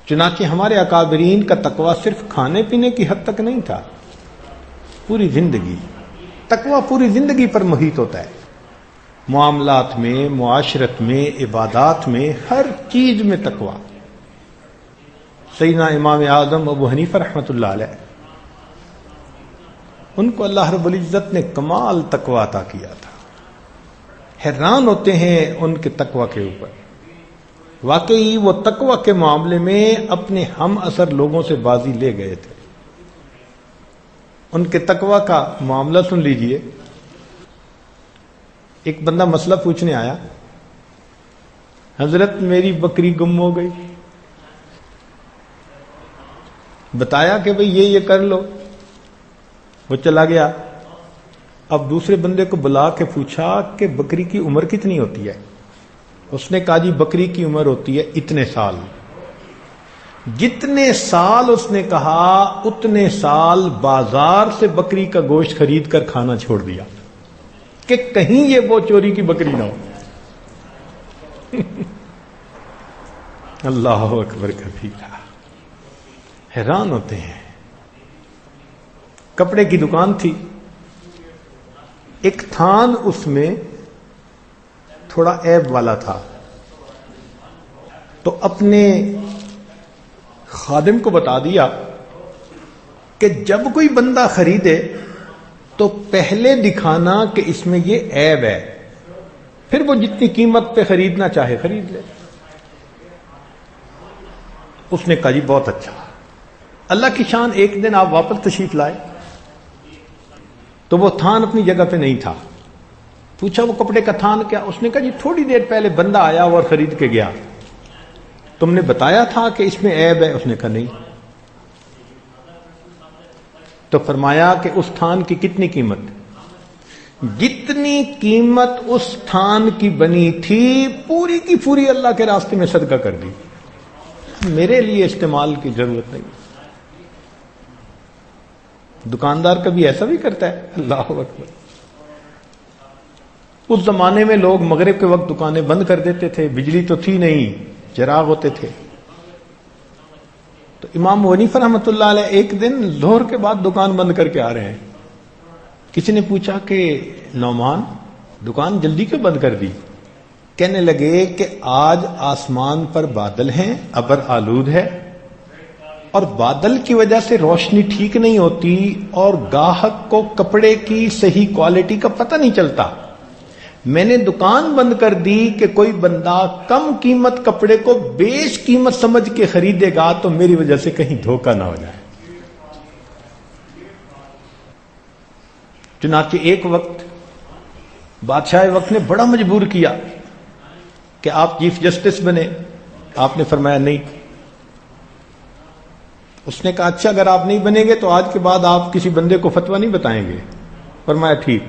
چنانچہ ہمارے اکابرین کا تقویٰ صرف کھانے پینے کی حد تک نہیں تھا، پوری زندگی، تقویٰ پوری زندگی پر محیط ہوتا ہے، معاملات میں، معاشرت میں، عبادات میں، ہر چیز میں تقویٰ۔ سیدنا امام اعظم ابو حنیفہ رحمۃ اللہ علیہ، ان کو اللہ رب العزت نے کمال تقویٰ عطا کیا تھا، حیران ہوتے ہیں ان کے تقویٰ کے اوپر۔ واقعی وہ تقویٰ کے معاملے میں اپنے ہم اثر لوگوں سے بازی لے گئے تھے۔ ان کے تقویٰ کا معاملہ سن لیجئے۔ ایک بندہ مسئلہ پوچھنے آیا، حضرت میری بکری گم ہو گئی، بتایا کہ بھئی یہ کر لو، وہ چلا گیا۔ اب دوسرے بندے کو بلا کے پوچھا کہ بکری کی عمر کتنی ہوتی ہے؟ اس نے کہا جی بکری کی عمر ہوتی ہے اتنے سال۔ جتنے سال اس نے کہا اتنے سال بازار سے بکری کا گوشت خرید کر کھانا چھوڑ دیا کہ کہیں یہ وہ چوری کی بکری نہ ہو۔ اللہ اکبر کبیرہ، حیران ہوتے ہیں۔ کپڑے کی دکان تھی، ایک تھان اس میں تھوڑا عیب والا تھا، تو اپنے خادم کو بتا دیا کہ جب کوئی بندہ خریدے تو پہلے دکھانا کہ اس میں یہ عیب ہے، پھر وہ جتنی قیمت پہ خریدنا چاہے خرید لے۔ اس نے کہا جی بہت اچھا۔ اللہ کی شان، ایک دن آپ واپس تشریف لائے تو وہ تھان اپنی جگہ پہ نہیں تھا۔ پوچھا وہ کپڑے کا تھان کیا؟ اس نے کہا جی تھوڑی دیر پہلے بندہ آیا اور خرید کے گیا، تم نے بتایا تھا کہ اس میں عیب ہے؟ اس نے کہا نہیں۔ تو فرمایا کہ اس تھان کی کتنی قیمت؟ جتنی قیمت اس تھان کی بنی تھی پوری کی پوری اللہ کے راستے میں صدقہ کر دی، میرے لیے استعمال کی ضرورت نہیں۔ دکاندار کبھی ایسا بھی کرتا ہے؟ اللہ اکبر۔ اس زمانے میں لوگ مغرب کے وقت دکانیں بند کر دیتے تھے، بجلی تو تھی نہیں، چراغ ہوتے تھے۔ تو امام حنیفہ رحمۃ اللہ علیہ ایک دن ظہر کے بعد دکان بند کر کے آ رہے ہیں۔ کسی نے پوچھا کہ نعمان دکان جلدی کیوں بند کر دی؟ کہنے لگے کہ آج آسمان پر بادل ہیں، ابر آلود ہے، اور بادل کی وجہ سے روشنی ٹھیک نہیں ہوتی اور گاہک کو کپڑے کی صحیح کوالٹی کا پتہ نہیں چلتا۔ میں نے دکان بند کر دی کہ کوئی بندہ کم قیمت کپڑے کو بیش قیمت سمجھ کے خریدے گا تو میری وجہ سے کہیں دھوکہ نہ ہو جائے۔ چنانچہ ایک وقت بادشاہ وقت نے بڑا مجبور کیا کہ آپ چیف جسٹس بنے۔ آپ نے فرمایا نہیں۔ اس نے کہا اچھا اگر آپ نہیں بنیں گے تو آج کے بعد آپ کسی بندے کو فتویٰ نہیں بتائیں گے؟ فرمایا ٹھیک۔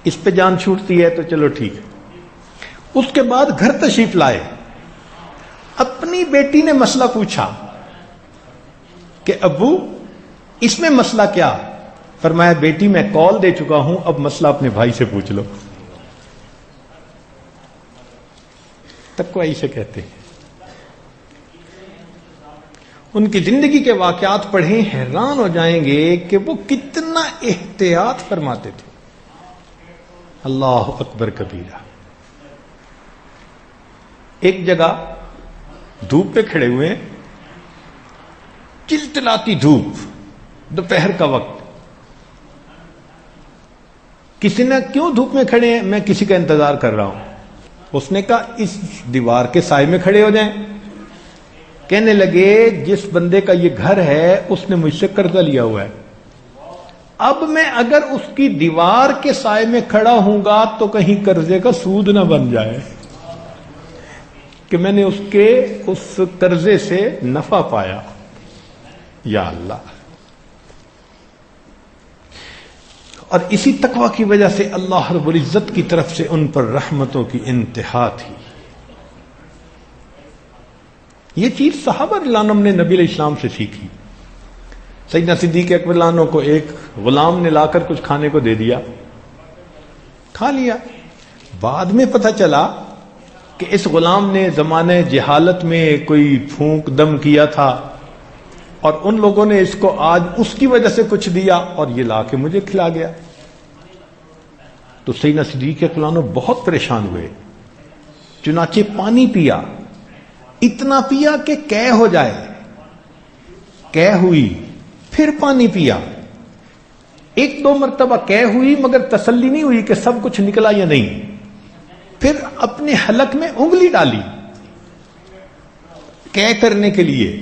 اس پہ جان چھوٹتی ہے تو چلو ٹھیک۔ اس کے بعد گھر تشریف لائے، اپنی بیٹی نے مسئلہ پوچھا کہ ابو اس میں مسئلہ کیا؟ فرمایا بیٹی میں کال دے چکا ہوں، اب مسئلہ اپنے بھائی سے پوچھ لو۔ تقوی اسے کہتے ہیں۔ ان کی زندگی کے واقعات پڑھیں، حیران ہو جائیں گے کہ وہ کتنا احتیاط فرماتے تھے۔ اللہ اکبر کبیرہ۔ ایک جگہ دھوپ پہ کھڑے ہوئے ہیں، چلچلاتی دھوپ، دوپہر کا وقت۔ کسی نے کیوں دھوپ میں کھڑے ہیں؟ میں کسی کا انتظار کر رہا ہوں۔ اس نے کہا اس دیوار کے سائے میں کھڑے ہو جائیں۔ کہنے لگے جس بندے کا یہ گھر ہے اس نے مجھ سے قرضہ لیا ہوا ہے، اب میں اگر اس کی دیوار کے سائے میں کھڑا ہوں گا تو کہیں قرضے کا سود نہ بن جائے کہ میں نے اس قرضے سے نفع پایا۔ یا اللہ۔ اور اسی تقوی کی وجہ سے اللہ رب العزت کی طرف سے ان پر رحمتوں کی انتہا تھی۔ یہ چیز صحابہ رضی اللہ عنہم نے نبی علیہ السلام سے سیکھی۔ سیدنا صدیق اکبر رضی اللہ عنہ کو ایک غلام نے لا کر کچھ کھانے کو دے دیا، کھا لیا۔ بعد میں پتہ چلا کہ اس غلام نے زمانے جہالت میں کوئی پھونک دم کیا تھا اور ان لوگوں نے اس کو آج اس کی وجہ سے کچھ دیا اور یہ لا کے مجھے کھلا گیا. تو سیدنا صدیق اکبر عنہ بہت پریشان ہوئے، چنانچہ پانی پیا، اتنا پیا کہ قے ہو جائے، قے ہوئی، پھر پانی پیا، ایک دو مرتبہ قے ہوئی مگر تسلی نہیں ہوئی کہ سب کچھ نکلا یا نہیں. پھر اپنے حلق میں انگلی ڈالی قے کرنے کے لیے.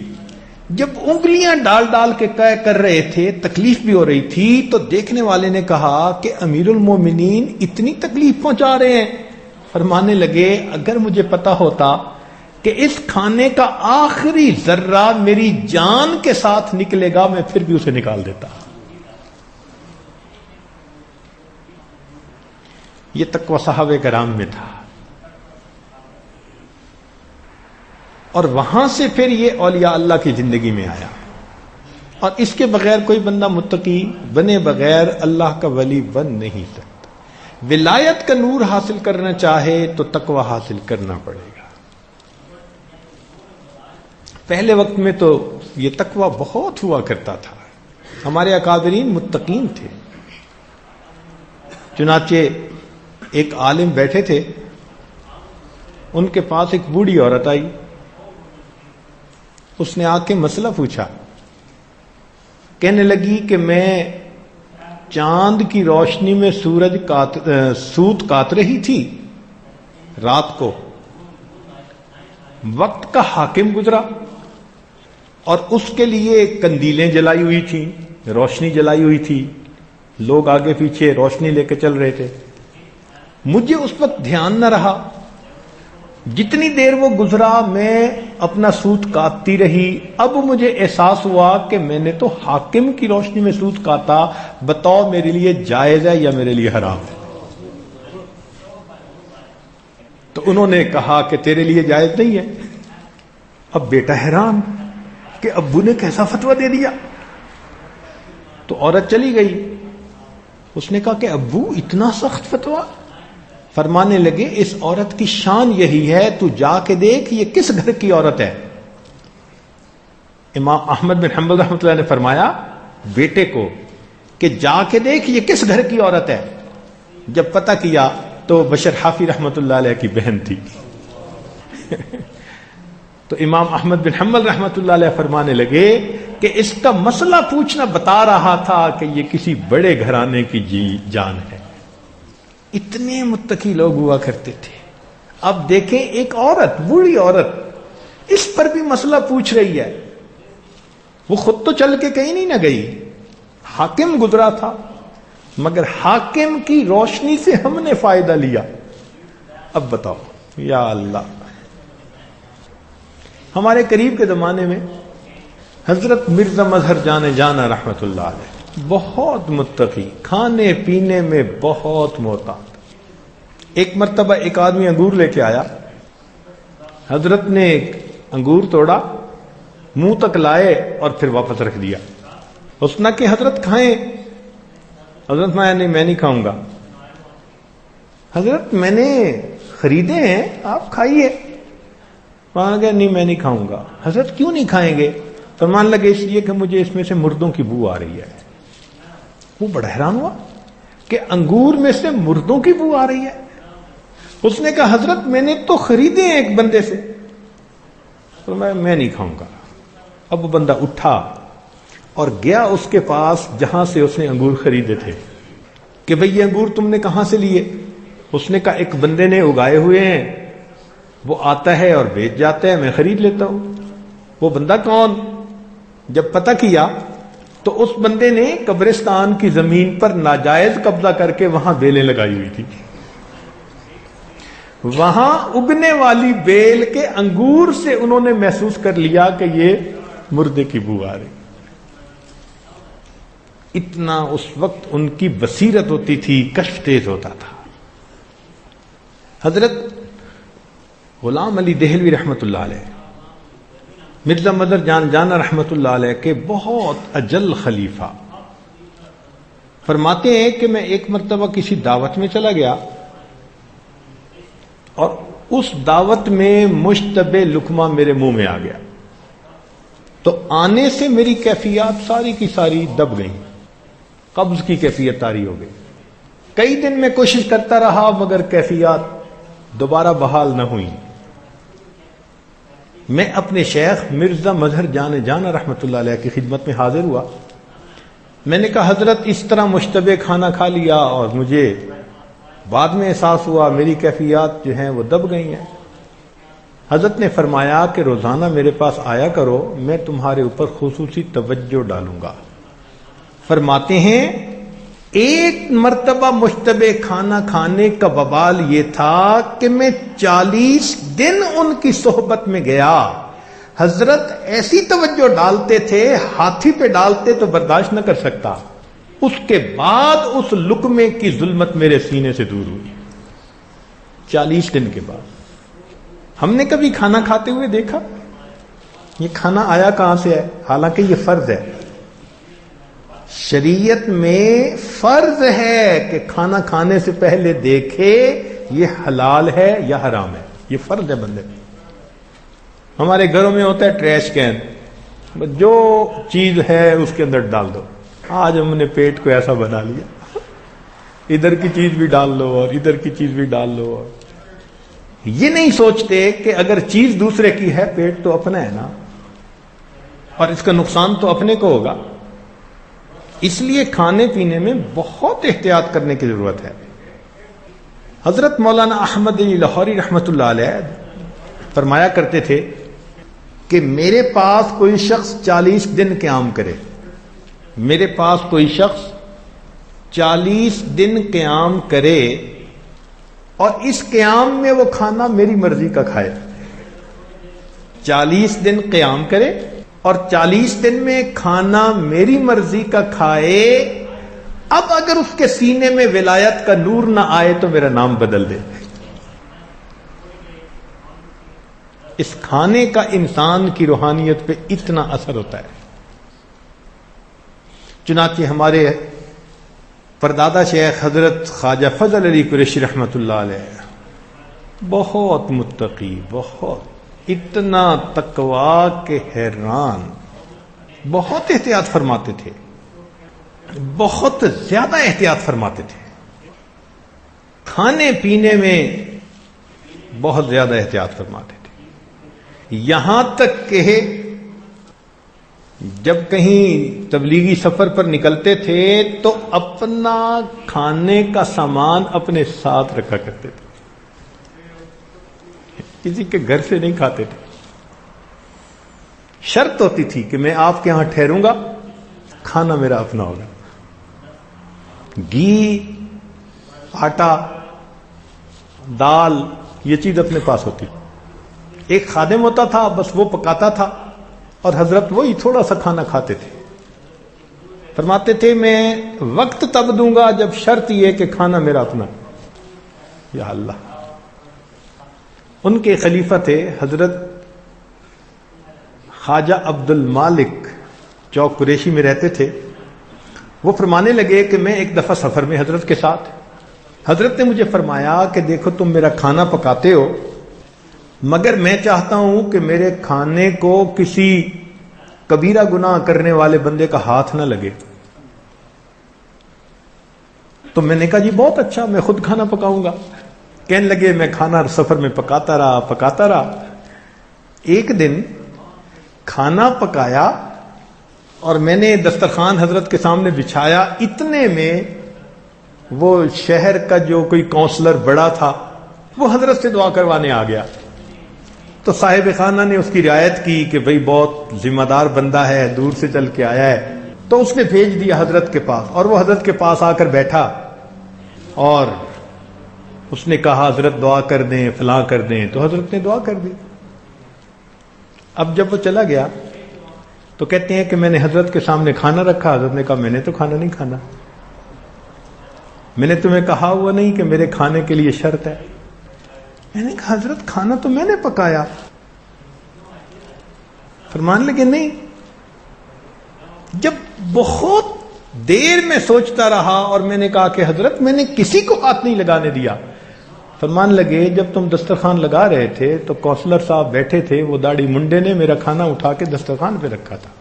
جب انگلیاں ڈال ڈال کے قے کر رہے تھے، تکلیف بھی ہو رہی تھی، تو دیکھنے والے نے کہا کہ امیر المومنین اتنی تکلیف پہنچا رہے ہیں. فرمانے لگے اگر مجھے پتا ہوتا کہ اس کھانے کا آخری ذرہ میری جان کے ساتھ نکلے گا میں پھر بھی اسے نکال دیتا. یہ تقوی صحابہ کرام میں تھا. اور وہاں سے پھر یہ اولیاء اللہ کی زندگی میں آیا. اور اس کے بغیر کوئی بندہ متقی بنے بغیر اللہ کا ولی بن نہیں سکتا. ولایت کا نور حاصل کرنا چاہے تو تقوی حاصل کرنا پڑے گا. پہلے وقت میں تو یہ تقوی بہت ہوا کرتا تھا. ہمارے اکابرین متقین تھے. چنانچہ ایک عالم بیٹھے تھے، ان کے پاس ایک بوڑھی عورت آئی. اس نے آ کے مسئلہ پوچھا. کہنے لگی کہ میں چاند کی روشنی میں سوت کاٹ رہی تھی رات کو، وقت کا حاکم گزرا اور اس کے لیے کندیلیں جلائی ہوئی تھیں، روشنی جلائی ہوئی تھی، لوگ آگے پیچھے روشنی لے کے چل رہے تھے. مجھے اس وقت دھیان نہ رہا. جتنی دیر وہ گزرا میں اپنا سوت کاٹتی رہی. اب مجھے احساس ہوا کہ میں نے تو حاکم کی روشنی میں سوت کاٹا. بتاؤ میرے لیے جائز ہے یا میرے لیے حرام ہے؟ تو انہوں نے کہا کہ تیرے لیے جائز نہیں ہے. اب بیٹا حیران کہ ابو نے کیسا فتویٰ دے دیا. تو عورت چلی گئی. اس نے کہا کہ ابو اتنا سخت فتویٰ؟ فرمانے لگے اس عورت کی شان یہی ہے، تو جا کے دیکھ یہ کس گھر کی عورت ہے. امام احمد بن حنبل رحمۃ اللہ نے فرمایا بیٹے کو کہ جا کے دیکھ یہ کس گھر کی عورت ہے. جب پتہ کیا تو بشر حافی رحمۃ اللہ علیہ کی بہن تھی. تو امام احمد بن حنبل رحمۃ اللہ علیہ فرمانے لگے کہ اس کا مسئلہ پوچھنا بتا رہا تھا کہ یہ کسی بڑے گھرانے کی جان ہے. اتنے متقی لوگ ہوا کرتے تھے. اب دیکھیں ایک عورت، بوڑھی عورت، اس پر بھی مسئلہ پوچھ رہی ہے. وہ خود تو چل کے کہیں نہیں نہ گئی، حاکم گزرا تھا، مگر حاکم کی روشنی سے ہم نے فائدہ لیا. اب بتاؤ یا اللہ. ہمارے قریب کے زمانے میں حضرت مرزا مظہر جانا رحمت اللہ علیہ بہت متقی، کھانے پینے میں بہت محتاط. ایک مرتبہ ایک آدمی انگور لے کے آیا. حضرت نے ایک انگور توڑا، منہ تک لائے اور پھر واپس رکھ دیا. اس نے کہ حضرت کھائیں. حضرت میں نہیں کھاؤں گا. حضرت میں نے خریدے ہیں، آپ کھائیے. وہاں گیا نہیں میں نہیں کھاؤں گا. حضرت کیوں نہیں کھائیں گے؟ فرمان لگے اس لیے کہ مجھے اس میں سے مردوں کی بو آ رہی ہے. وہ بڑا حیران ہوا کہ انگور میں سے مردوں کی بو آ رہی ہے. اس نے کہا حضرت میں نے تو خریدے ہیں ایک بندے سے. تو میں نہیں کھاؤں گا. اب وہ بندہ اٹھا اور گیا اس کے پاس جہاں سے اس نے انگور خریدے تھے کہ بھئی یہ انگور تم نے کہاں سے لیے؟ اس نے کہا ایک بندے نے اگائے ہوئے ہیں، وہ آتا ہے اور بیچ جاتا ہے، میں خرید لیتا ہوں. وہ بندہ کون؟ جب پتہ کیا تو اس بندے نے قبرستان کی زمین پر ناجائز قبضہ کر کے وہاں بیلیں لگائی ہوئی تھی. وہاں اگنے والی بیل کے انگور سے انہوں نے محسوس کر لیا کہ یہ مردے کی بو آ رہی. اتنا اس وقت ان کی بصیرت ہوتی تھی، کشف تیز ہوتا تھا. حضرت غلام علی دہلوی رحمت اللہ علیہ، مرزا مظہر جانا رحمت اللہ علیہ کے بہت اجل خلیفہ، فرماتے ہیں کہ میں ایک مرتبہ کسی دعوت میں چلا گیا اور اس دعوت میں مشتبہ لقمہ میرے منہ میں آ گیا، تو آنے سے میری کیفیات ساری کی ساری دب گئیں، قبض کی کیفیت طاری ہو گئی۔ کئی دن میں کوشش کرتا رہا مگر کیفیات دوبارہ بحال نہ ہوئی۔ میں اپنے شیخ مرزا مظہر جان رحمۃ اللہ علیہ کی خدمت میں حاضر ہوا۔ میں نے کہا حضرت اس طرح مشتبہ کھانا کھا لیا اور مجھے بعد میں احساس ہوا میری کیفیات جو ہیں وہ دب گئی ہیں۔ حضرت نے فرمایا کہ روزانہ میرے پاس آیا کرو، میں تمہارے اوپر خصوصی توجہ ڈالوں گا۔ فرماتے ہیں ایک مرتبہ مشتبہ کھانا کھانے کا وبال یہ تھا کہ میں 40 دن ان کی صحبت میں گیا۔ حضرت ایسی توجہ ڈالتے تھے، ہاتھی پہ ڈالتے تو برداشت نہ کر سکتا۔ اس کے بعد اس لقمے کی ظلمت میرے سینے سے دور ہوئی، 40 دن کے بعد۔ ہم نے کبھی کھانا کھاتے ہوئے دیکھا؟ یہ کھانا آیا کہاں سے ہے؟ حالانکہ یہ فرض ہے، شریعت میں فرض ہے کہ کھانا کھانے سے پہلے دیکھے یہ حلال ہے یا حرام ہے، یہ فرض ہے بندے میں۔ ہمارے گھروں میں ہوتا ہے ٹریش کین، جو چیز ہے اس کے اندر ڈال دو۔ آج ہم نے پیٹ کو ایسا بنا لیا، ادھر کی چیز بھی ڈال لو اور ادھر کی چیز بھی ڈال لو، اور یہ نہیں سوچتے کہ اگر چیز دوسرے کی ہے پیٹ تو اپنا ہے نا، اور اس کا نقصان تو اپنے کو ہوگا۔ اس لیے کھانے پینے میں بہت احتیاط کرنے کی ضرورت ہے۔ حضرت مولانا احمد علی لاہوری رحمۃ اللہ علیہ فرمایا کرتے تھے کہ میرے پاس کوئی شخص 40 دن قیام کرے، میرے پاس کوئی شخص 40 دن قیام کرے اور اس قیام میں وہ کھانا میری مرضی کا کھائے، 40 دن قیام کرے اور 40 دن میں کھانا میری مرضی کا کھائے، اب اگر اس کے سینے میں ولایت کا نور نہ آئے تو میرا نام بدل دے۔ اس کھانے کا انسان کی روحانیت پہ اتنا اثر ہوتا ہے۔ چنانچہ ہمارے پردادا شیخ حضرت خواجہ فضل علی قریشی رحمۃ اللہ علیہ بہت متقی، بہت اتنا تقویٰ کہ حیران، بہت احتیاط فرماتے تھے، بہت زیادہ احتیاط فرماتے تھے، کھانے پینے میں بہت زیادہ احتیاط فرماتے تھے، یہاں تک کہ جب کہیں تبلیغی سفر پر نکلتے تھے تو اپنا کھانے کا سامان اپنے ساتھ رکھا کرتے تھے، کسی کے گھر سے نہیں کھاتے تھے۔ شرط ہوتی تھی کہ میں آپ کے ہاں ٹھہروں گا، کھانا میرا اپنا ہوگا، گھی، آٹا، دال، یہ چیز اپنے پاس ہوتی تھی۔ ایک خادم ہوتا تھا، بس وہ پکاتا تھا اور حضرت وہی تھوڑا سا کھانا کھاتے تھے۔ فرماتے تھے میں وقت تب دوں گا جب شرط یہ کہ کھانا میرا اپنا۔ یا اللہ! ان کے خلیفہ تھے حضرت خواجہ عبد المالک، چوک قریشی میں رہتے تھے۔ وہ فرمانے لگے کہ میں ایک دفعہ سفر میں حضرت کے ساتھ، حضرت نے مجھے فرمایا کہ دیکھو تم میرا کھانا پکاتے ہو، مگر میں چاہتا ہوں کہ میرے کھانے کو کسی کبیرہ گناہ کرنے والے بندے کا ہاتھ نہ لگے۔ تو میں نے کہا جی بہت اچھا، میں خود کھانا پکاؤں گا۔ کہنے لگے میں کھانا سفر میں پکاتا رہا۔ ایک دن کھانا پکایا اور میں نے دسترخوان حضرت کے سامنے بچھایا، اتنے میں وہ شہر کا جو کوئی کونسلر بڑا تھا وہ حضرت سے دعا کروانے آ گیا۔ تو صاحب خانہ نے اس کی رعایت کی کہ بھئی بہت ذمہ دار بندہ ہے، دور سے چل کے آیا ہے، تو اس نے بھیج دیا حضرت کے پاس، اور وہ حضرت کے پاس آ کر بیٹھا اور اس نے کہا حضرت دعا کر دیں، فلاں کر دیں، تو حضرت نے دعا کر دی۔ اب جب وہ چلا گیا تو کہتے ہیں کہ میں نے حضرت کے سامنے کھانا رکھا، حضرت نے کہا میں نے تو کھانا نہیں کھانا، میں نے تمہیں کہا ہوا نہیں کہ میرے کھانے کے لیے شرط ہے؟ میں نے کہا حضرت کھانا تو میں نے پکایا۔ فرمان لگے نہیں۔ جب بہت دیر میں سوچتا رہا اور میں نے کہا کہ حضرت میں نے کسی کو ہاتھ نہیں لگانے دیا، فرمان لگے جب تم دسترخوان لگا رہے تھے تو کونسلر صاحب بیٹھے تھے، وہ داڑھی منڈے نے میرا کھانا اٹھا کے دسترخوان پہ رکھا تھا.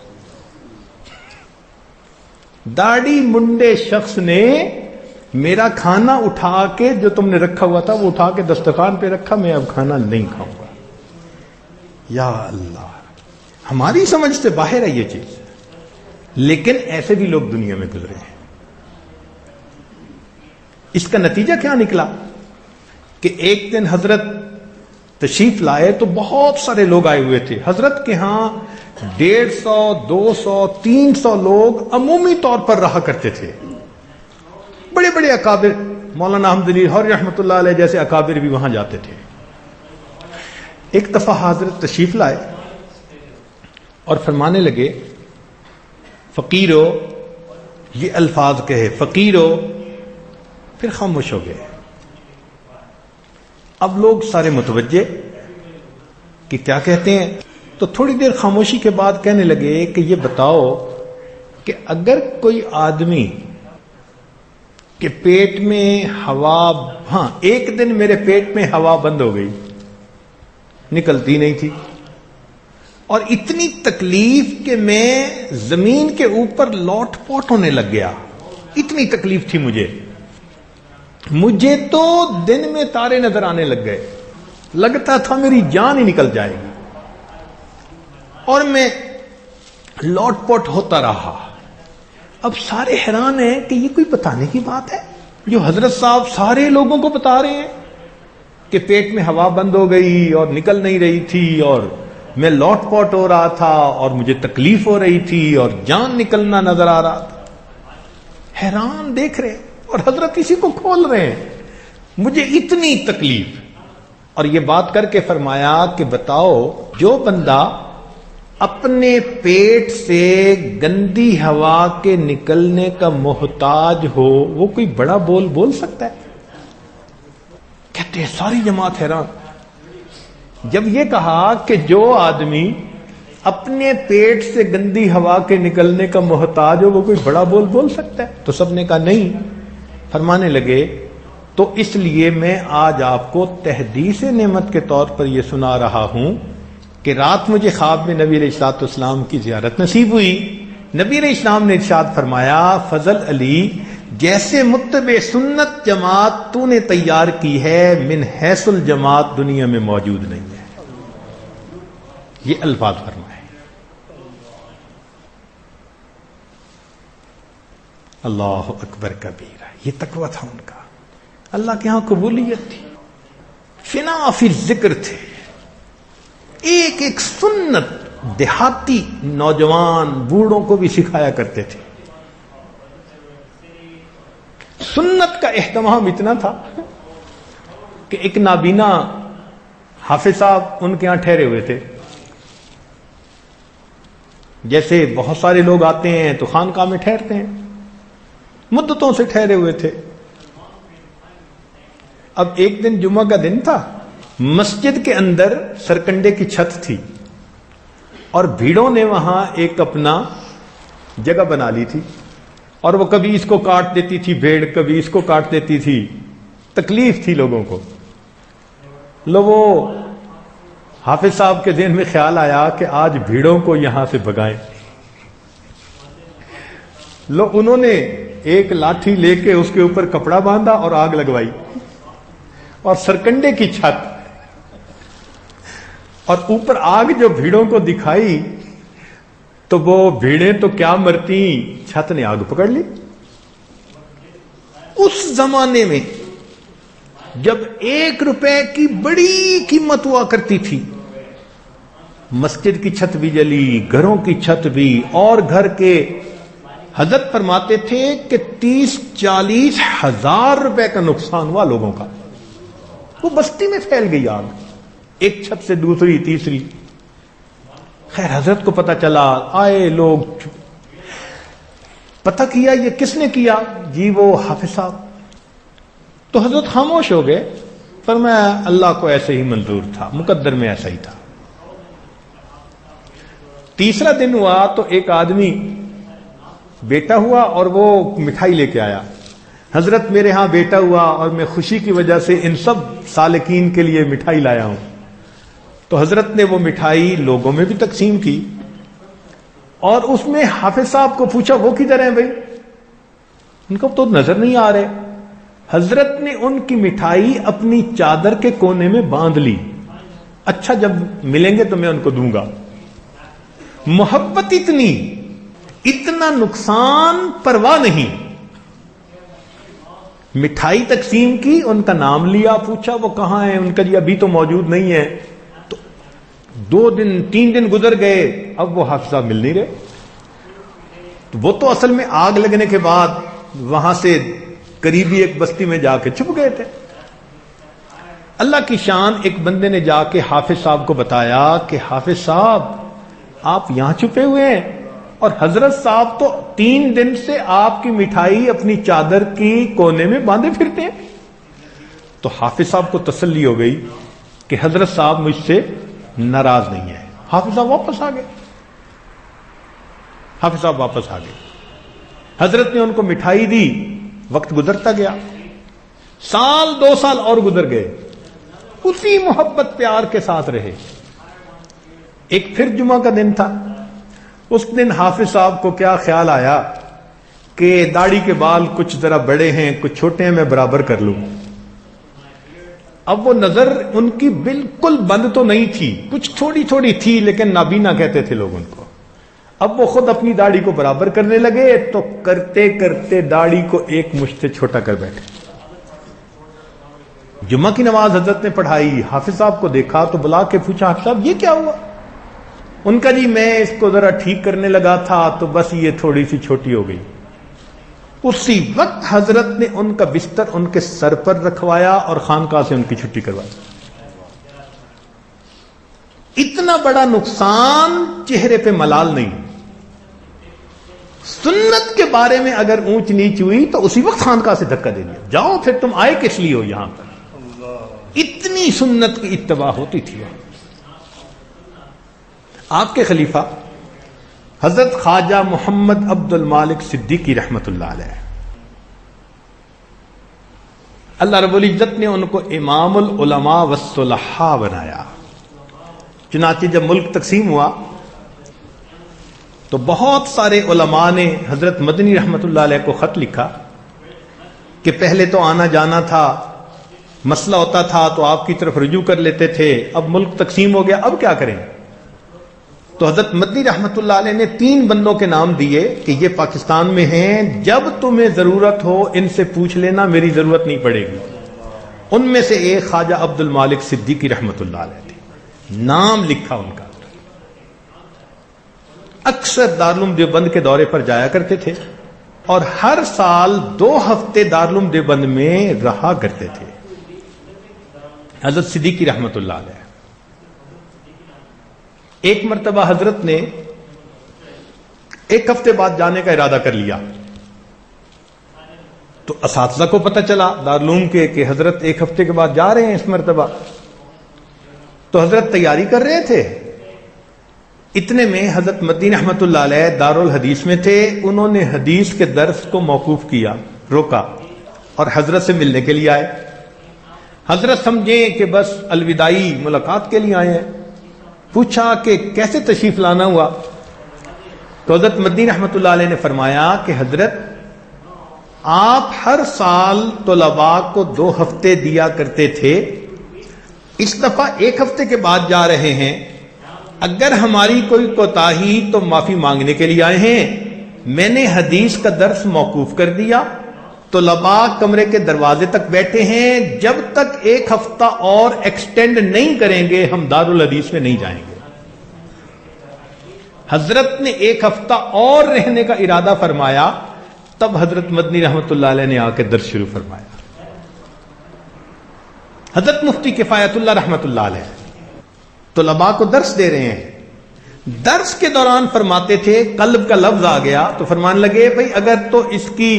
داڑھی منڈے شخص نے میرا کھانا اٹھا کے جو تم نے رکھا ہوا تھا وہ اٹھا کے دسترخوان پہ رکھا، میں اب کھانا نہیں کھاؤں گا. یا اللہ، ہماری سمجھ سے باہر ہے یہ چیز، لیکن ایسے بھی لوگ دنیا میں گزرے ہیں. اس کا نتیجہ کیا نکلا کہ ایک دن حضرت تشریف لائے تو بہت سارے لوگ آئے ہوئے تھے. حضرت کے ہاں 150 200 300 لوگ عمومی طور پر رہا کرتے تھے. بڑے بڑے اکابر، مولانا احمد علی لاہوری رحمۃ اللہ علیہ جیسے اکابر بھی وہاں جاتے تھے. ایک دفعہ حضرت تشریف لائے اور فرمانے لگے فقیرو، یہ الفاظ کہے فقیرو، پھر خاموش ہو گئے. اب لوگ سارے متوجہ کہ کیا کہتے ہیں، تو تھوڑی دیر خاموشی کے بعد کہنے لگے کہ یہ بتاؤ کہ اگر کوئی آدمی کے پیٹ میں ہوا، ہاں ایک دن میرے پیٹ میں ہوا بند ہو گئی، نکلتی نہیں تھی، اور اتنی تکلیف کہ میں زمین کے اوپر لوٹ پوٹ ہونے لگ گیا، اتنی تکلیف تھی مجھے تو دن میں تارے نظر آنے لگ گئے، لگتا تھا میری جان ہی نکل جائے گی، اور میں لوٹ پوٹ ہوتا رہا. اب سارے حیران ہیں کہ یہ کوئی بتانے کی بات ہے جو حضرت صاحب سارے لوگوں کو بتا رہے ہیں کہ پیٹ میں ہوا بند ہو گئی اور نکل نہیں رہی تھی، اور میں لوٹ پوٹ ہو رہا تھا، اور مجھے تکلیف ہو رہی تھی، اور جان نکلنا نظر آ رہا تھا. حیران دیکھ رہے، اور حضرت اسی کو کھول رہے ہیں، مجھے اتنی تکلیف. اور یہ بات کر کے فرمایا کہ بتاؤ، جو بندہ اپنے پیٹ سے گندی ہوا کے نکلنے کا محتاج ہو، وہ کوئی بڑا بول سکتا ہے؟ کہتے ہیں ساری جماعت حیران. جب یہ کہا کہ جو آدمی اپنے پیٹ سے گندی ہوا کے نکلنے کا محتاج ہو، وہ کوئی بڑا بول سکتا ہے؟ تو سب نے کہا نہیں. فرمانے لگے تو اس لیے میں آج آپ کو تحدیث نعمت کے طور پر یہ سنا رہا ہوں کہ رات مجھے خواب میں نبی علیہ الصلوۃ والسلام کی زیارت نصیب ہوئی. نبی علیہ السلام نے ارشاد فرمایا، فضل علی، جیسے متبع سنت جماعت تو نے تیار کی ہے، من حیث الجماعت دنیا میں موجود نہیں ہے. یہ الفاظ فرمائے. اللہ اکبر کبیرہ. یہ تقویٰ تھا ان کا، اللہ کے ہاں قبولیت تھی، فنا فی ذکر تھے. ایک ایک سنت دیہاتی نوجوان بوڑھوں کو بھی سکھایا کرتے تھے. سنت کا اہتمام اتنا تھا کہ ایک نابینا حافظ صاحب ان کے ہاں ٹھہرے ہوئے تھے. جیسے بہت سارے لوگ آتے ہیں تو خانقاہ میں ٹھہرتے ہیں، مدتوں سے ٹھہرے ہوئے تھے. اب ایک دن جمعہ کا دن تھا، مسجد کے اندر سرکنڈے کی چھت تھی، اور بھیڑوں نے وہاں ایک اپنا جگہ بنا لی تھی، اور وہ کبھی اس کو کاٹ دیتی تھی بھیڑ، کبھی اس کو کاٹ دیتی تھی. تکلیف تھی لوگوں کو. وہ حافظ صاحب کے ذہن میں خیال آیا کہ آج بھیڑوں کو یہاں سے بھگائیں. انہوں نے ایک لاٹھی لے کے اس کے اوپر کپڑا باندھا اور آگ لگوائی، اور سرکنڈے کی چھت، اور اوپر آگ جو بھیڑوں کو دکھائی تو وہ بھیڑیں تو کیا مرتی، چھت نے آگ پکڑ لی. اس زمانے میں جب 1 روپے کی بڑی قیمت ہوا کرتی تھی، مسجد کی چھت بھی جلی، گھروں کی چھت بھی، اور گھر کے حضرت فرماتے تھے کہ 30-40 ہزار روپے کا نقصان ہوا لوگوں کا. وہ بستی میں پھیل گئی آگ، ایک چھت سے دوسری تیسری. خیر حضرت کو پتہ چلا، آئے لوگ، پتہ کیا یہ کس نے کیا، جی وہ حافظ صاحب. تو حضرت خاموش ہو گئے. فرمایا اللہ کو ایسے ہی منظور تھا، مقدر میں ایسا ہی تھا. تیسرا دن ہوا تو ایک آدمی بیٹا ہوا اور وہ مٹھائی لے کے آیا. حضرت میرے ہاں بیٹا ہوا اور میں خوشی کی وجہ سے ان سب سالکین کے لیے مٹھائی لایا ہوں. تو حضرت نے وہ مٹھائی لوگوں میں بھی تقسیم کی اور اس میں حافظ صاحب کو پوچھا وہ کدھر ہیں بھائی, ان کو تو نظر نہیں آ رہے. حضرت نے ان کی مٹھائی اپنی چادر کے کونے میں باندھ لی, اچھا جب ملیں گے تو میں ان کو دوں گا. محبت اتنی, اتنا نقصان پرواہ نہیں. مٹھائی تقسیم کی, ان کا نام لیا, پوچھا وہ کہاں ہیں, ان کا جی ابھی تو موجود نہیں ہے. تو 2 دن 3 دن گزر گئے, اب وہ حافظ صاحب مل نہیں رہے. تو وہ تو اصل میں آگ لگنے کے بعد وہاں سے قریبی ایک بستی میں جا کے چھپ گئے تھے. اللہ کی شان, ایک بندے نے جا کے حافظ صاحب کو بتایا کہ حافظ صاحب آپ یہاں چھپے ہوئے ہیں اور حضرت صاحب تو 3 دن سے آپ کی مٹھائی اپنی چادر کی کونے میں باندھے پھرتے ہیں. تو حافظ صاحب کو تسلی ہو گئی کہ حضرت صاحب مجھ سے ناراض نہیں ہے. حافظ صاحب واپس آ گئے. حافظ صاحب واپس آ گئے. حضرت نے ان کو مٹھائی دی. وقت گزرتا گیا, 1 سال 2 سال اور گزر گئے, اسی محبت پیار کے ساتھ رہے. ایک پھر جمعہ کا دن تھا. اس دن حافظ صاحب کو کیا خیال آیا کہ داڑھی کے بال کچھ ذرا بڑے ہیں, کچھ چھوٹے ہیں, میں برابر کر لوں. اب وہ نظر ان کی بالکل بند تو نہیں تھی, کچھ تھوڑی تھوڑی تھی, لیکن نابینا کہتے تھے لوگ ان کو. اب وہ خود اپنی داڑھی کو برابر کرنے لگے تو کرتے کرتے داڑھی کو ایک مشت سے چھوٹا کر بیٹھے. جمعہ کی نماز حضرت نے پڑھائی, حافظ صاحب کو دیکھا تو بلا کے پوچھا حافظ صاحب یہ کیا ہوا؟ ان کا جی میں اس کو ذرا ٹھیک کرنے لگا تھا تو بس یہ تھوڑی سی چھوٹی ہو گئی. اسی وقت حضرت نے ان کا بستر ان کے سر پر رکھوایا اور خانقاہ سے ان کی چھٹی کروائی. اتنا بڑا نقصان چہرے پہ ملال نہیں. سنت کے بارے میں اگر اونچ نیچ ہوئی تو اسی وقت خانقاہ سے دھکا دے دیا, جاؤ پھر تم آئے کس لیے ہو یہاں پر. اتنی سنت کی اتباع ہوتی تھی. آپ کے خلیفہ حضرت خواجہ محمد عبد المالک صدیقی رحمت اللہ علیہ, اللہ رب العزت نے ان کو امام العلماء والصلحاء بنایا. چنانچہ جب ملک تقسیم ہوا تو بہت سارے علماء نے حضرت مدنی رحمت اللہ علیہ کو خط لکھا کہ پہلے تو آنا جانا تھا, مسئلہ ہوتا تھا تو آپ کی طرف رجوع کر لیتے تھے, اب ملک تقسیم ہو گیا, اب کیا کریں. تو حضرت مدنی رحمت اللہ علیہ نے 3 بندوں کے نام دیے کہ یہ پاکستان میں ہیں, جب تمہیں ضرورت ہو ان سے پوچھ لینا, میری ضرورت نہیں پڑے گی. ان میں سے ایک خواجہ عبد المالک صدیقی رحمت اللہ علیہ تھے. نام لکھا ان کا. اکثر دارالعلوم دیوبند کے دورے پر جایا کرتے تھے اور ہر سال 2 ہفتے دارالعلوم دیوبند میں رہا کرتے تھے. حضرت صدیقی رحمت اللہ علیہ. ایک مرتبہ حضرت نے 1 ہفتے بعد جانے کا ارادہ کر لیا تو اساتذہ کو پتہ چلا دارالعلوم کے کہ حضرت 1 ہفتے کے بعد جا رہے ہیں اس مرتبہ. تو حضرت تیاری کر رہے تھے. اتنے میں حضرت مدنی رحمت اللہ علیہ دارالحدیث میں تھے. انہوں نے حدیث کے درس کو موقوف کیا, روکا اور حضرت سے ملنے کے لیے آئے. حضرت سمجھیں کہ بس الوداعی ملاقات کے لیے آئے ہیں. پوچھا کہ کیسے تشریف لانا ہوا. تو حضرت مدنی رحمت اللہ علیہ نے فرمایا کہ حضرت آپ ہر سال طلباء کو 2 ہفتے دیا کرتے تھے, اس دفعہ 1 ہفتے کے بعد جا رہے ہیں, اگر ہماری کوئی کوتاہی تو معافی مانگنے کے لیے آئے ہیں. میں نے حدیث کا درس موقوف کر دیا, طلباء کمرے کے دروازے تک بیٹھے ہیں, جب تک 1 ہفتہ اور ایکسٹینڈ نہیں کریں گے ہم دارالحدیث میں نہیں جائیں گے. حضرت نے 1 ہفتہ اور رہنے کا ارادہ فرمایا, تب حضرت مدنی رحمت اللہ علیہ نے آ کے درس شروع فرمایا. حضرت مفتی کفایت اللہ رحمت اللہ علیہ طلباء کو درس دے رہے ہیں. درس کے دوران فرماتے تھے, قلب کا لفظ آ گیا تو فرمانے لگے بھئی اگر تو اس کی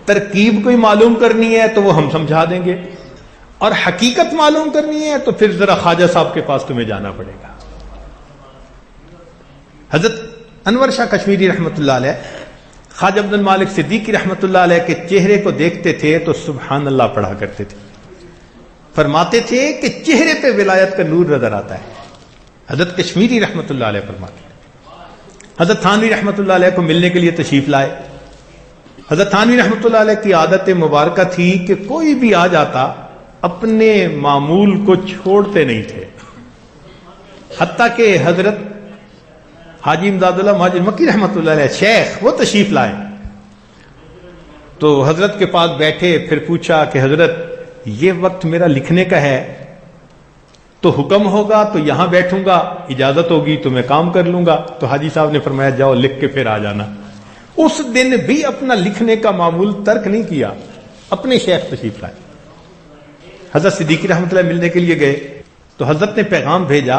ترکیب کوئی معلوم کرنی ہے تو وہ ہم سمجھا دیں گے, اور حقیقت معلوم کرنی ہے تو پھر ذرا خواجہ صاحب کے پاس تمہیں جانا پڑے گا. حضرت انور شاہ کشمیری رحمت اللہ علیہ خواجہ عبد المالک صدیقی رحمۃ اللہ علیہ کے چہرے کو دیکھتے تھے تو سبحان اللہ پڑھا کرتے تھے. فرماتے تھے کہ چہرے پہ ولایت کا نور نظر آتا ہے. حضرت کشمیری رحمۃ اللہ علیہ فرماتے ہیں. حضرت تھانوی رحمۃ اللہ علیہ کو ملنے کے لیے تشریف لائے. حضرت تھانوی رحمۃ اللہ علیہ کی عادت مبارکہ تھی کہ کوئی بھی آ جاتا اپنے معمول کو چھوڑتے نہیں تھے. حتیٰ کہ حضرت حاجی امداد اللہ مہاجر مکی رحمۃ اللہ علیہ شیخ وہ تشریف لائے تو حضرت کے پاس بیٹھے. پھر پوچھا کہ حضرت یہ وقت میرا لکھنے کا ہے تو حکم ہوگا تو یہاں بیٹھوں گا, اجازت ہوگی تو میں کام کر لوں گا. تو حاجی صاحب نے فرمایا جاؤ لکھ کے پھر آ جانا. اس دن بھی اپنا لکھنے کا معمول ترک نہیں کیا, اپنے شیخ تشریف لائے. حضرت صدیقی رحمۃ اللہ ملنے کے لیے گئے تو حضرت نے پیغام بھیجا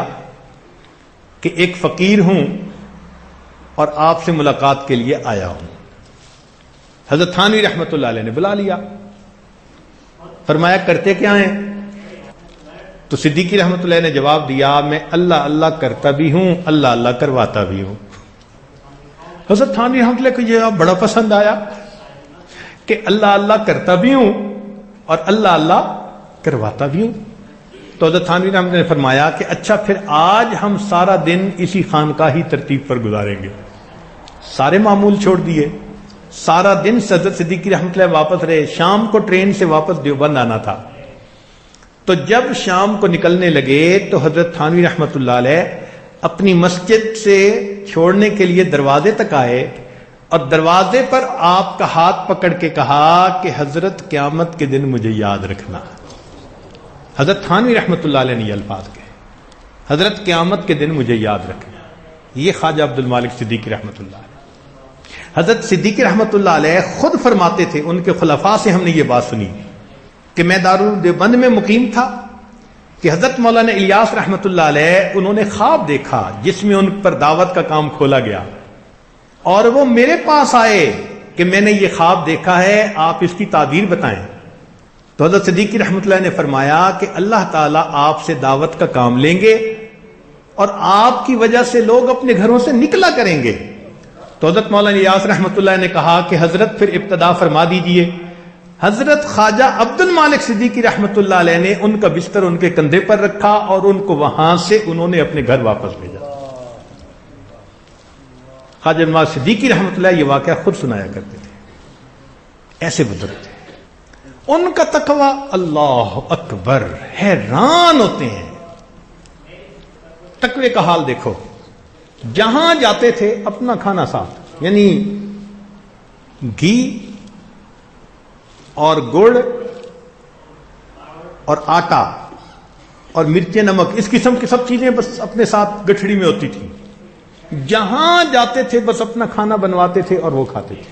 کہ ایک فقیر ہوں اور آپ سے ملاقات کے لیے آیا ہوں. حضرت تھانوی رحمۃ اللہ علیہ نے بلا لیا. فرمایا کرتے کیا ہیں؟ تو صدیقی رحمۃ اللہ نے جواب دیا میں اللہ اللہ کرتا بھی ہوں, اللہ اللہ کرواتا بھی ہوں. حضرت تھانوی رحمۃ اللہ کو یہ بڑا پسند آیا کہ اللہ اللہ کرتا بھی ہوں اور اللہ اللہ کرواتا بھی ہوں. تو حضرت تھانوی رحمۃ اللہ نے فرمایا کہ اچھا پھر آج ہم سارا دن اسی خانقاہی ترتیب پر گزاریں گے. سارے معمول چھوڑ دیے, سارا دن حضرت صدیقی رحمۃ اللہ واپس رہے. شام کو ٹرین سے واپس دیوبند آنا تھا. تو جب شام کو نکلنے لگے تو حضرت تھانوی رحمۃ اللہ علیہ اپنی مسجد سے چھوڑنے کے لیے دروازے تک آئے اور دروازے پر آپ کا ہاتھ پکڑ کے کہا کہ حضرت قیامت کے دن مجھے یاد رکھنا. حضرت تھانوی رحمۃ اللہ علیہ نے یہ الفاظ کہے, حضرت قیامت کے دن مجھے یاد رکھنا. یہ خواجہ عبد المالک صدیقی رحمۃ اللہ علیہ. حضرت صدیقی رحمۃ اللہ علیہ خود فرماتے تھے, ان کے خلفاء سے ہم نے یہ بات سنی کہ میں دارالدیوبند میں مقیم تھا کہ حضرت مولانا الیاس رحمۃ اللہ علیہ انہوں نے خواب دیکھا جس میں ان پر دعوت کا کام کھولا گیا اور وہ میرے پاس آئے کہ میں نے یہ خواب دیکھا ہے, آپ اس کی تعبیر بتائیں. تو حضرت صدیقی رحمۃ اللہ نے فرمایا کہ اللہ تعالیٰ آپ سے دعوت کا کام لیں گے اور آپ کی وجہ سے لوگ اپنے گھروں سے نکلا کریں گے. تو حضرت مولانا الیاس رحمۃ اللہ نے کہا کہ حضرت پھر ابتدا فرما دیجئے. حضرت خواجہ عبد المالک صدیقی رحمۃ اللہ علیہ نے ان کا بستر ان کے کندھے پر رکھا اور ان کو وہاں سے انہوں نے اپنے گھر واپس بھیجا. خواجہ عبد المالک صدیقی رحمۃ اللہ یہ واقعہ خود سنایا کرتے تھے. ایسے بزرگ تھے. ان کا تقوی اللہ اکبر, حیران ہوتے ہیں. تقوی کا حال دیکھو, جہاں جاتے تھے اپنا کھانا ساتھ, یعنی گھی اور گڑ اور آٹا اور مرچیں نمک اس قسم کی سب چیزیں بس اپنے ساتھ گٹھڑی میں ہوتی تھی. جہاں جاتے تھے بس اپنا کھانا بنواتے تھے اور وہ کھاتے تھے.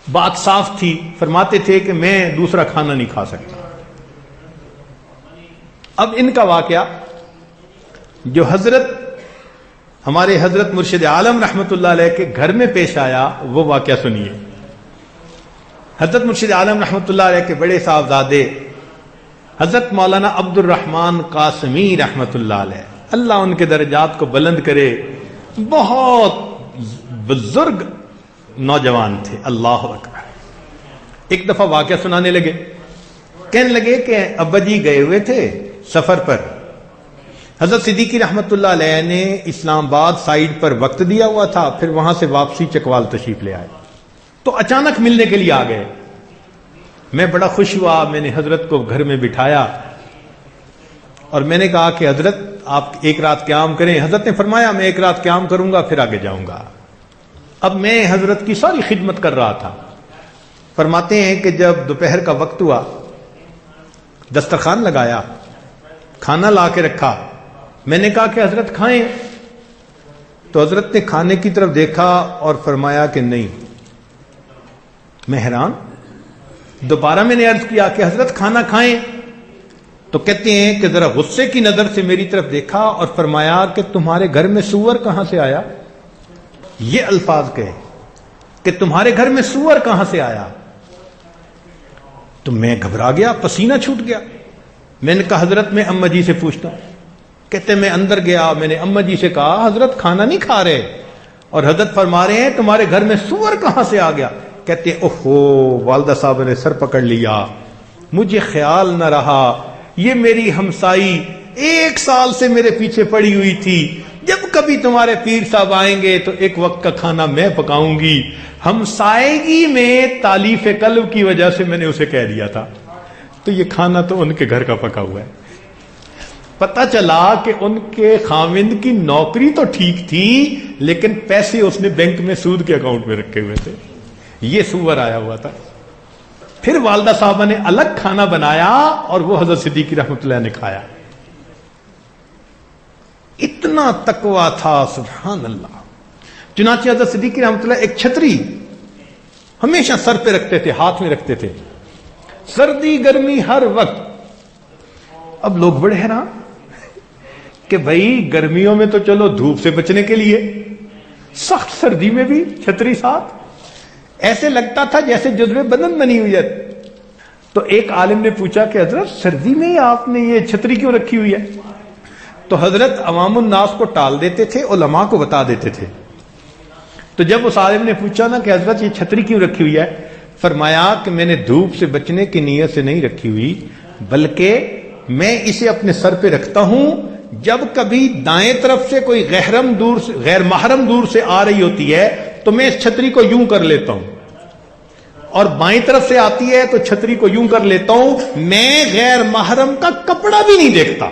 بات صاف تھی, فرماتے تھے کہ میں دوسرا کھانا نہیں کھا سکتا. اب ان کا واقعہ جو ہمارے حضرت مرشد عالم رحمت اللہ علیہ کے گھر میں پیش آیا وہ واقعہ سنیے. حضرت مرشد عالم رحمت اللہ علیہ کے بڑے صاحبزادے حضرت مولانا عبد الرحمن قاسمی رحمت اللہ علیہ, اللہ ان کے درجات کو بلند کرے, بہت بزرگ نوجوان تھے. اللہ اکبر. ایک دفعہ واقعہ سنانے لگے, کہنے لگے کہ ابا جی گئے ہوئے تھے سفر پر. حضرت صدیقی رحمت اللہ علیہ نے اسلام آباد سائیڈ پر وقت دیا ہوا تھا, پھر وہاں سے واپسی چکوال تشریف لے آئے تو اچانک ملنے کے لیے آ گئے. میں بڑا خوش ہوا, میں نے حضرت کو گھر میں بٹھایا اور میں نے کہا کہ حضرت آپ ایک رات قیام کریں. حضرت نے فرمایا میں ایک رات قیام کروں گا پھر آگے جاؤں گا. اب میں حضرت کی ساری خدمت کر رہا تھا. فرماتے ہیں کہ جب دوپہر کا وقت ہوا, دسترخوان لگایا, کھانا لا کے رکھا, میں نے کہا کہ حضرت کھائیں. تو حضرت نے کھانے کی طرف دیکھا اور فرمایا کہ نہیں. میں حیران. دوبارہ میں نے عرض کیا کہ حضرت کھانا کھائیں. تو کہتے ہیں کہ ذرا غصے کی نظر سے میری طرف دیکھا اور فرمایا کہ تمہارے گھر میں سور کہاں سے آیا. یہ الفاظ کہے کہ تمہارے گھر میں سور کہاں سے آیا. تو میں گھبرا گیا, پسینہ چھوٹ گیا. میں نے کہا حضرت میں اماں جی سے پوچھتا ہوں. کہتے میں اندر گیا, میں نے اماں جی سے کہا حضرت کھانا نہیں کھا رہے. اور حضرت فرما رہے ہیں تمہارے گھر میں سور کہاں سے آ گیا؟ کہتے ہیں اوہو والدہ صاحب نے سر پکڑ لیا، مجھے خیال نہ رہا، یہ میری ہمسائی 1 سال سے میرے پیچھے پڑی ہوئی تھی، جب کبھی تمہارے پیر صاحب آئیں گے تو ایک وقت کا کھانا میں پکاؤں گی۔ ہمسائیگی میں تالیف قلب کی وجہ سے میں نے اسے کہہ دیا تھا، تو یہ کھانا تو ان کے گھر کا پکا ہوا ہے۔ پتہ چلا کہ ان کے خاوند کی نوکری تو ٹھیک تھی لیکن پیسے اس نے بینک میں سود کے اکاؤنٹ میں رکھے ہوئے تھے، یہ سور آیا ہوا تھا۔ پھر والدہ صاحبہ نے الگ کھانا بنایا اور وہ حضرت صدیقی رحمۃ اللہ نے کھایا۔ اتنا تقویٰ تھا، سبحان اللہ۔ چنانچہ حضرت صدیقی رحمۃ اللہ ایک چھتری ہمیشہ سر پہ رکھتے تھے، ہاتھ میں رکھتے تھے، سردی گرمی ہر وقت۔ اب لوگ بڑے حیران کہ بھائی گرمیوں میں تو چلو دھوپ سے بچنے کے لیے، سخت سردی میں بھی چھتری ساتھ، ایسے لگتا تھا جیسے جزوے بدن بنی ہوئی ہے۔ تو ایک عالم نے پوچھا کہ حضرت سردی میں ہی آپ نے یہ چھتری کیوں رکھی ہوئی ہے؟ تو حضرت عوام الناس کو ٹال دیتے تھے، علماء کو بتا دیتے تھے۔ تو جب اس عالم نے پوچھا نا کہ حضرت یہ چھتری کیوں رکھی ہوئی ہے، فرمایا کہ میں نے دھوپ سے بچنے کی نیت سے نہیں رکھی ہوئی، بلکہ میں اسے اپنے سر پہ رکھتا ہوں، جب کبھی دائیں طرف سے کوئی غیر محرم دور سے آ رہی ہوتی ہے تو میں اس چھتری کو یوں کر لیتا ہوں، اور بائیں طرف سے آتی ہے تو چھتری کو یوں کر لیتا ہوں، میں غیر محرم کا کپڑا بھی نہیں دیکھتا۔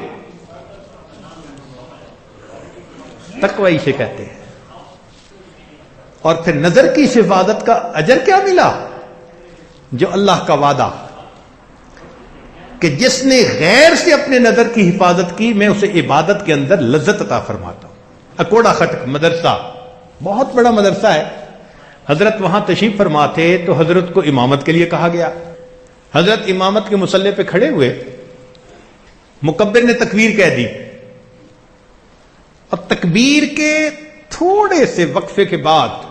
تقوی اسے کہتے ہیں۔ اور پھر نظر کی اس حفاظت کا اجر کیا ملا؟ جو اللہ کا وعدہ کہ جس نے غیر سے اپنے نظر کی حفاظت کی میں اسے عبادت کے اندر لذت عطا فرماتا ہوں۔ اکوڑا خٹک مدرسہ بہت بڑا مدرسہ ہے، حضرت وہاں تشریف فرما تھے تو حضرت کو امامت کے لیے کہا گیا۔ حضرت امامت کے مصلی پہ کھڑے ہوئے، مکبر نے تکبیر کہہ دی، اور تکبیر کے تھوڑے سے وقفے کے بعد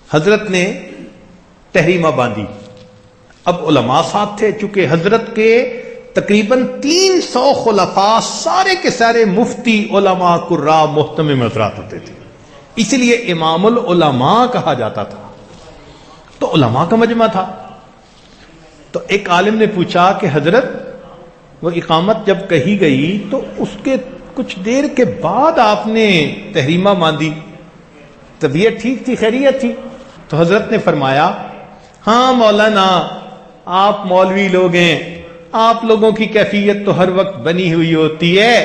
حضرت نے تحریمہ باندھی۔ اب علماء ساتھ تھے، چونکہ حضرت کے تقریباً 300 خلفاء سارے کے سارے مفتی، علماء، قراء، محتمم حضرات ہوتے تھے، اس لیے امام العلماء کہا جاتا تھا، تو علماء کا مجمع تھا۔ تو ایک عالم نے پوچھا کہ حضرت وہ اقامت جب کہی گئی تو اس کے کچھ دیر کے بعد آپ نے تحریمہ باندھی، طبیعت ٹھیک تھی، خیریت تھی؟ تو حضرت نے فرمایا ہاں مولانا، آپ مولوی لوگ ہیں، آپ لوگوں کی کیفیت تو ہر وقت بنی ہوئی ہوتی ہے،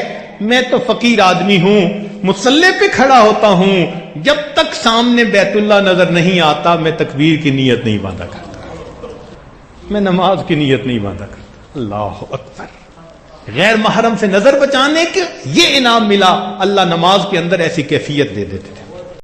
میں تو فقیر آدمی ہوں، مصلی پہ کھڑا ہوتا ہوں، جب تک سامنے بیت اللہ نظر نہیں آتا میں تکبیر کی نیت نہیں باندھا کرتا، میں نماز کی نیت نہیں باندھا کرتا۔ اللہ اکبر۔ غیر محرم سے نظر بچانے کے یہ انعام ملا، اللہ نماز کے اندر ایسی کیفیت دے دیتے تھے۔